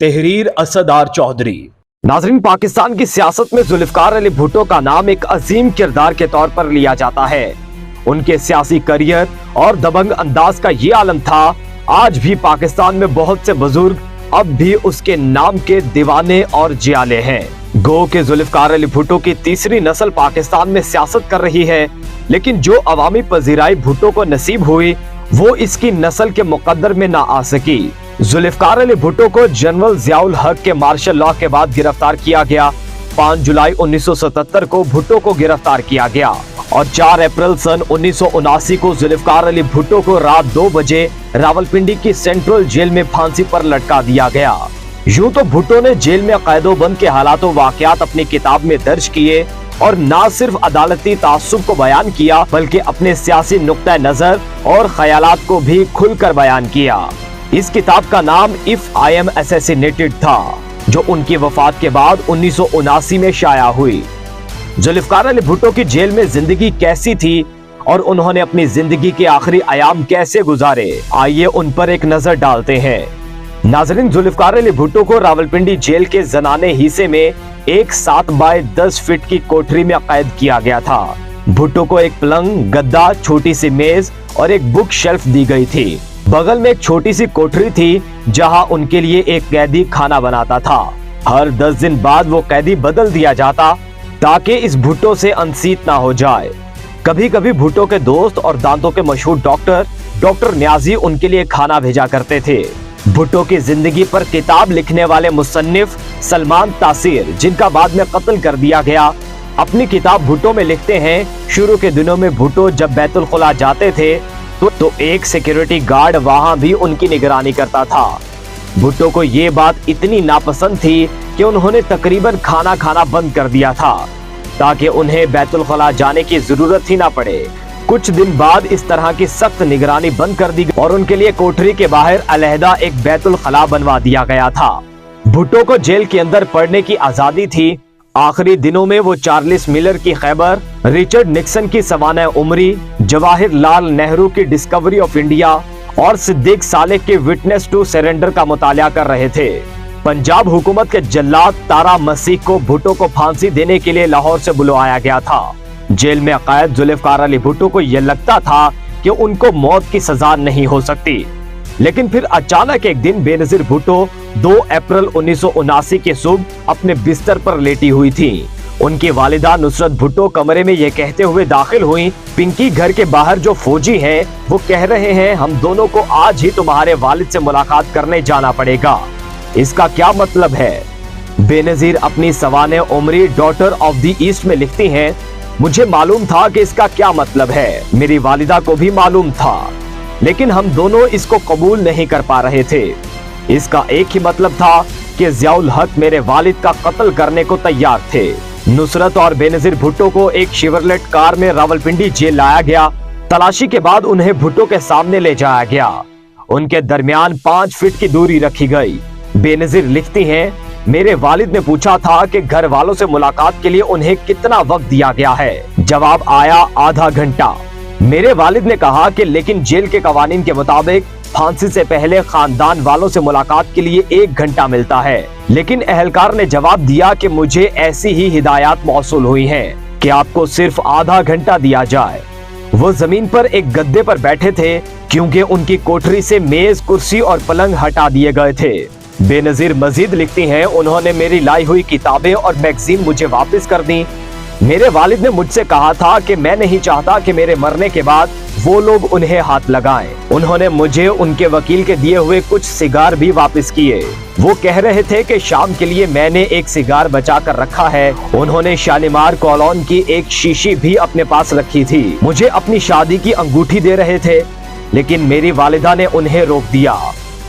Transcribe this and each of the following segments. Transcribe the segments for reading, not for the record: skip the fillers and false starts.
तहरीर असदार चौधरी। नाजरीन, पाकिस्तान की सियासत में जुल्फकार अली भुट्टो का नाम एक अजीम किरदार के तौर पर लिया जाता है। उनके सियासी करियर और दबंग अंदाज का ये आलम था। आज भी पाकिस्तान में बहुत से बुजुर्ग अब भी उसके नाम के दीवाने और जियाले हैं। गो के जुल्फकार अली भुट्टो की तीसरी नस्ल पाकिस्तान में सियासत कर रही है, लेकिन जो अवामी पजीराई भुट्टो को नसीब हुई वो इसकी नस्ल के मुकद्दर में ना आ सकी। जुल्फकार अली भुट्टो को जनरल जियाउल हक के मार्शल लॉ के बाद गिरफ्तार किया गया। 5 जुलाई 1977 को भुट्टो को गिरफ्तार किया गया और 4 अप्रैल सन 1979 को जुल्फकार अली भुट्टो को रात 2 बजे रावलपिंडी की सेंट्रल जेल में फांसी पर लटका दिया गया। यूं तो भुट्टो ने जेल में कैदोबंद के हालातों वाकयात अपनी किताब में दर्ज किए और न सिर्फ अदालती तासुब को बयान किया, बल्कि अपने सियासी नुक्ता नजर और ख्यालात को भी खुलकर बयान किया। इस किताब का नाम इफ आई एम असैसिनेटेड था, जो उनकी वफात के बाद 1979 में शाया हुई। जुल्फकार अली भुट्टो की जेल में जिंदगी कैसी थी और उन्होंने अपनी जिंदगी के आखिरी अयाम कैसे गुजारे, आइए उन पर एक नजर डालते हैं। नाजरीन, जुल्फकार अली भुट्टो को रावलपिंडी जेल के जनाने हिस्से में एक 7 बाय 10 फीट की कोठरी में कैद किया गया था। भुट्टो को एक पलंग, गद्दा, छोटी सी मेज और एक बुक शेल्फ दी गई थी। बगल में एक छोटी सी कोठरी थी जहां उनके लिए एक कैदी खाना बनाता था। हर 10 दिन बाद वो कैदी बदल दिया जाता ताकि इस भुट्टो से अनसीत ना हो जाए। कभी कभी भुट्टो के दोस्त और दांतों के मशहूर डॉक्टर न्याजी उनके लिए खाना भेजा करते थे। भुट्टो की जिंदगी पर किताब लिखने वाले मुसन्निफ सलमान तासीर, जिनका बाद में कत्ल कर दिया गया, अपनी किताब भुट्टो में लिखते हैं, शुरू के दिनों में भुट्टो जब बैतुल खुला जाते थे तो एक सिक्योरिटी गार्ड वहां भी उनकी निगरानी करता था। भुट्टो को ये बात इतनी नापसंद थी कि उन्होंने तकरीबन खाना खाना बंद कर दिया था ताकि उन्हें बैतुल खुला जाने की जरूरत ही ना पड़े। कुछ दिन बाद इस तरह की सख्त निगरानी बंद कर दी गई और उनके लिए कोठरी के बाहर अलहदा एक बैतुल खला बनवा दिया गया था। भुट्टो को जेल के अंदर पढ़ने की आजादी थी। आखिरी दिनों में वो चार्ल्स मिलर की खैबर, रिचर्ड निक्सन की सवाना उमरी, जवाहिर लाल नेहरू की डिस्कवरी ऑफ इंडिया और सिद्दीक सालेह के विटनेस टू सरेंडर का मुताला कर रहे थे। पंजाब हुकूमत के जल्लाद तारा मसीह को भुट्टो को फांसी देने के लिए लाहौर से बुलवाया गया था। जेल में कैद जुल्फकार अली भुट्टो को यह लगता था कि उनको मौत की सजा नहीं हो सकती, लेकिन फिर अचानक एक दिन बेनजीर भुट्टो 2 अप्रैल 1979 के सुबह अपने बिस्तर पर लेटी हुई थी। उनकी वालिदा नुसरत भुट्टो कमरे में ये कहते हुए दाखिल हुई, पिंकी, घर के बाहर जो फौजी हैं वो कह रहे हैं हम दोनों को आज ही तुम्हारे वालिद से मुलाकात करने जाना पड़ेगा। इसका क्या मतलब है? बेनजीर अपनी सवाने उमरी डॉटर ऑफ द ईस्ट में लिखती हैं, मुझे मालूम था कि इसका क्या मतलब है, मेरी वालिदा को भी मालूम था, लेकिन हम दोनों इसको कबूल नहीं कर पा रहे थे। इसका एक ही मतलब था कि जियाउल हक मेरे वालिद का कत्ल करने को तैयार थे। नुसरत और बेनजीर भुट्टो को एक शेवरलेट कार में रावलपिंडी जेल लाया गया। तलाशी के बाद उन्हें भुट्टो के सामने ले जाया गया। उनके दरमियान 5 फीट की दूरी रखी गई। बेनजीर लिखती हैं, मेरे वालिद ने पूछा था कि घर वालों से मुलाकात के लिए उन्हें कितना वक्त दिया गया है। जवाब आया आधा घंटा। मेरे वालिद ने कहा कि लेकिन जेल के कवानीन के मुताबिक फांसी से पहले खानदान वालों से मुलाकात के लिए 1 घंटा मिलता है, लेकिन एहलकार ने जवाब दिया कि मुझे ऐसी ही हिदायत मौसूल हुई हैं कि आपको सिर्फ आधा घंटा दिया जाए। वो जमीन पर एक गद्दे पर बैठे थे क्योंकि उनकी कोठरी से मेज, कुर्सी और पलंग हटा दिए गए थे। बेनजीर मजीद लिखती हैं, उन्होंने मेरी लाई हुई किताबें और मैगजीन मुझे वापस कर दी। मेरे वालिद ने मुझसे कहा था कि मैं नहीं चाहता कि मेरे मरने के बाद वो लोग उन्हें हाथ लगाएं। उन्होंने मुझे उनके वकील के दिए हुए कुछ सिगार भी वापस किए। वो कह रहे थे कि शाम के लिए मैंने एक सिगार बचा कर रखा है। उन्होंने शालीमार कॉलोन की एक शीशी भी अपने पास रखी थी। मुझे अपनी शादी की अंगूठी दे रहे थे, लेकिन मेरी वालिदा ने उन्हें रोक दिया।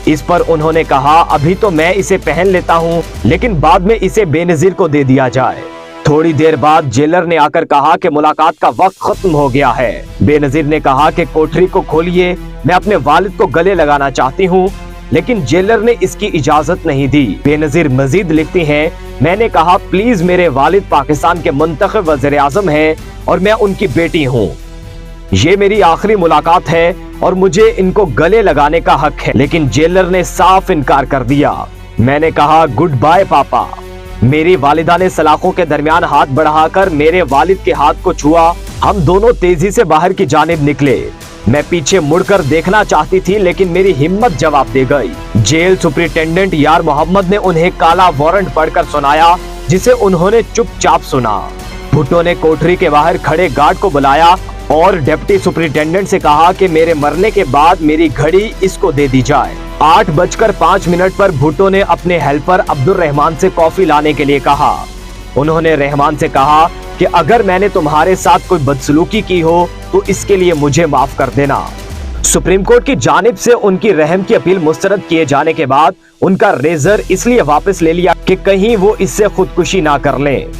इस पर उन्होंने कहा, अभी तो मैं इसे पहन लेता हूँ, लेकिन बाद में इसे बेनजीर को दे दिया जाए। थोड़ी देर बाद जेलर ने आकर कहा कि मुलाकात का वक्त खत्म हो गया है। बेनजीर ने कहा कि कोठरी को खोलिए, मैं अपने वालिद को गले लगाना चाहती हूँ, लेकिन जेलर ने इसकी इजाजत नहीं दी। बेनजीर मजीद लिखती हैं, मैंने कहा प्लीज, मेरे वालिद पाकिस्तान के मुंतखब वज़ीर आज़म हैं और मैं उनकी बेटी हूँ। ये मेरी आखिरी मुलाकात है और मुझे इनको गले लगाने का हक है, लेकिन जेलर ने साफ इनकार कर दिया। मैंने कहा गुड बाय पापा। मेरी वालिदा ने सलाखों के दरमियान हाथ बढ़ाकर मेरे वालिद के हाथ को छुआ। हम दोनों तेजी से बाहर की जानिब निकले। मैं पीछे मुड़कर देखना चाहती थी, लेकिन मेरी हिम्मत जवाब दे गई। जेल सुपरिटेंडेंट यार मोहम्मद ने उन्हें काला वारंट पढ़कर सुनाया, जिसे उन्होंने चुपचाप सुना। भुट्टो ने कोठरी के बाहर खड़े गार्ड को बुलाया और डिप्टी सुपरिटेंडेंट से कहा कि मेरे मरने के बाद मेरी घड़ी इसको दे दी जाए। 8:05 पर भुट्टो ने अपने हेल्पर अब्दुल रहमान से कॉफी लाने के लिए कहा। उन्होंने रहमान से कहा कि अगर मैंने तुम्हारे साथ कोई बदसलूकी की हो तो इसके लिए मुझे माफ कर देना। सुप्रीम कोर्ट की जानिब से उनकी रहम की अपील मुस्तरद किए जाने के बाद उनका रेजर इसलिए वापस ले लिया कि कहीं वो इससे खुदकुशी ना कर लें।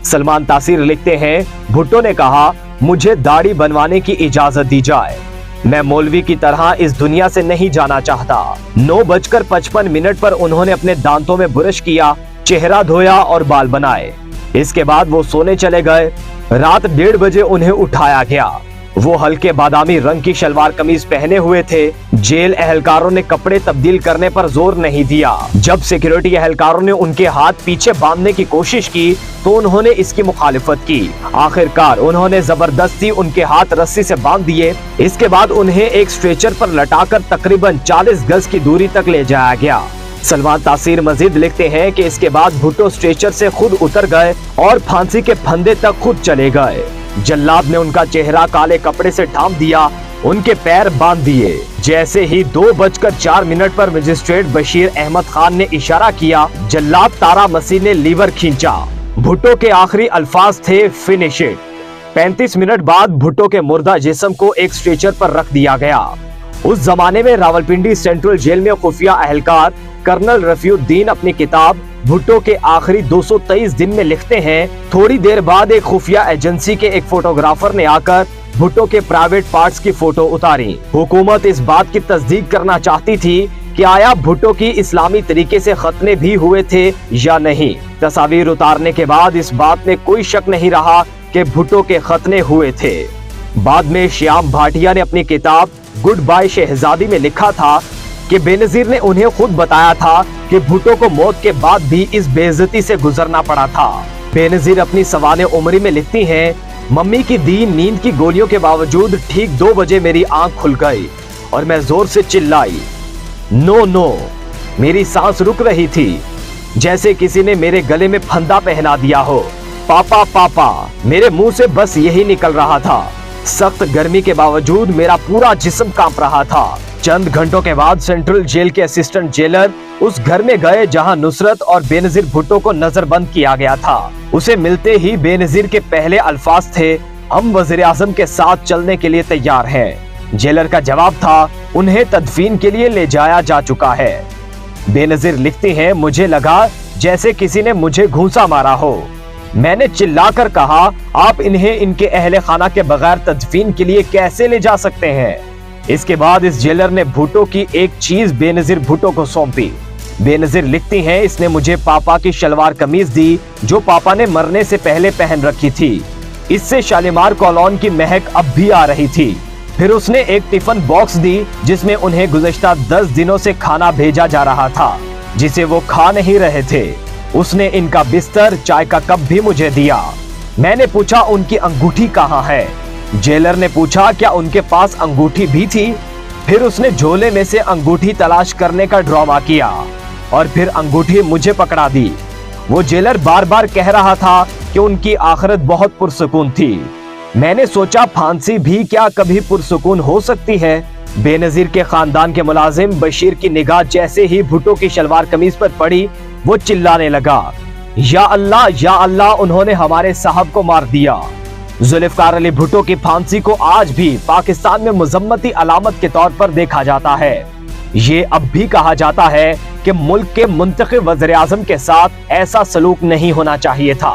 सलमान तासीर लिखते हैं, भुट्टो ने कहा मुझे दाढ़ी बनवाने की इजाजत दी जाए। मैं मौलवी की तरह इस दुनिया से नहीं जाना चाहता। 9:55 पर उन्होंने अपने दांतों में ब्रश किया, चेहरा धोया और बाल बनाए। इसके बाद वो सोने चले गए। रात 1:30 बजे उन्हें उठाया गया। वो हल्के बादामी रंग की शलवार कमीज पहने हुए थे। जेल एहलकारों ने कपड़े तब्दील करने पर जोर नहीं दिया। जब सिक्योरिटी एहलकारों ने उनके हाथ पीछे बांधने की कोशिश की तो उन्होंने इसकी मुखालिफत की। आखिरकार उन्होंने जबरदस्ती उनके हाथ रस्सी से बांध दिए। इसके बाद उन्हें एक स्ट्रेचर पर लटाकर तकरीबन 40 गज की दूरी तक ले जाया गया। सलमान तासीर मजीद लिखते हैं कि इसके बाद भुट्टो स्ट्रेचर से खुद उतर गए और फांसी के फंदे तक खुद चले गए। जल्लाद ने उनका चेहरा काले कपड़े से ढांप दिया, उनके पैर बांध दिए। जैसे ही 2:04 पर मजिस्ट्रेट बशीर अहमद खान ने इशारा किया, जल्लाद तारा मसीह ने लीवर खींचा। भुट्टो के आखिरी अल्फाज थे फिनिश इट। 35 मिनट बाद भुट्टो के मुर्दा जिस्म को एक स्ट्रेचर पर रख दिया गया। उस जमाने में रावलपिंडी सेंट्रल जेल में खुफिया एहलकार कर्नल रफीउद्दीन अपनी किताब भुट्टो के आखिरी 223 दिन में लिखते हैं, थोड़ी देर बाद एक खुफिया एजेंसी के एक फोटोग्राफर ने आकर भुट्टो के प्राइवेट पार्ट्स की फोटो उतारी। हुकूमत इस बात की तस्दीक करना चाहती थी कि आया भुट्टो की इस्लामी तरीके से खतने भी हुए थे या नहीं। तस्वीर उतारने के बाद इस बात में कोई शक नहीं रहा कि भुट्टो के खतने हुए थे। बाद में श्याम भाटिया ने अपनी किताब गुड बाय शहजादी में लिखा था कि बेनजीर ने उन्हें खुद बताया था कि भुट्टो को मौत के बाद भी इस बेइज्जती से गुजरना पड़ा था। बेनजीर अपनी सवाने उमरी में लिखती हैं, मम्मी की दी नींद की गोलियों के बावजूद ठीक 2 बजे मेरी आंख खुल गई और मैं जोर से चिल्लाई, नो नो। मेरी सांस रुक रही थी, जैसे किसी ने मेरे गले में फंदा पहना दिया हो। पापा पापा, मेरे मुंह से बस यही निकल रहा था। सख्त गर्मी के बावजूद मेरा पूरा जिस्म कांप रहा था। चंद घंटों के बाद सेंट्रल जेल के असिस्टेंट जेलर उस घर में गए जहां नुसरत और बेनजीर भुट्टो को नजरबंद किया गया था। उसे मिलते ही बेनजीर के पहले अल्फाज थे, हम वजीर आजम के साथ चलने के लिए तैयार हैं। जेलर का जवाब था, उन्हें तदफीन के लिए ले जाया जा चुका है। बेनजीर लिखती हैं, मुझे लगा जैसे किसी ने मुझे घूंसा मारा हो। मैंने चिल्लाकर कहा, आप इन्हें इनके अहले खाना के बगैर तदफीन के लिए कैसे ले जा सकते हैं। इसके बाद इस जेलर ने भुट्टो की एक चीज बेनजीर भुट्टो को सौंपी। बेनजीर लिखती हैं, इसने मुझे पापा की शलवार कमीज दी जो पापा ने मरने से पहले पहन रखी थी। इससे शालीमार कॉलोन की महक अब भी आ रही थी। फिर उसने एक टिफिन बॉक्स दी जिसमें उन्हें गुज़श्ता 10 दिनों से खाना भेजा जा रहा था जिसे वो खा नहीं रहे थे। उसने इनका बिस्तर, चाय का कप भी मुझे दिया। मैंने पूछा, उनकी अंगूठी कहाँ है? जेलर ने पूछा, क्या उनके पास अंगूठी भी थी? फिर उसने झोले में से अंगूठी तलाश करने का ड्रामा किया और फिर अंगूठी मुझे पकड़ा दी। वो जेलर बार बार कह रहा था कि उनकी आखिरत बहुत पुरसुकून थी। मैंने सोचा, फांसी भी क्या कभी पुरसुकून हो सकती है? बेनजीर के खानदान के मुलाजिम बशीर की निगाह जैसे ही भुट्टो की शलवार कमीज पर पड़ी, वो चिल्लाने लगा, या अल्लाह, उन्होंने हमारे साहब को मार दिया। जुल्फकार अली भुट्टो की फांसी को आज भी पाकिस्तान में मुजम्मती अलामत के तौर पर देखा जाता है। ये अब भी कहा जाता है कि मुल्क के मुंतखब वज़ीर आज़म के साथ ऐसा सलूक नहीं होना चाहिए था।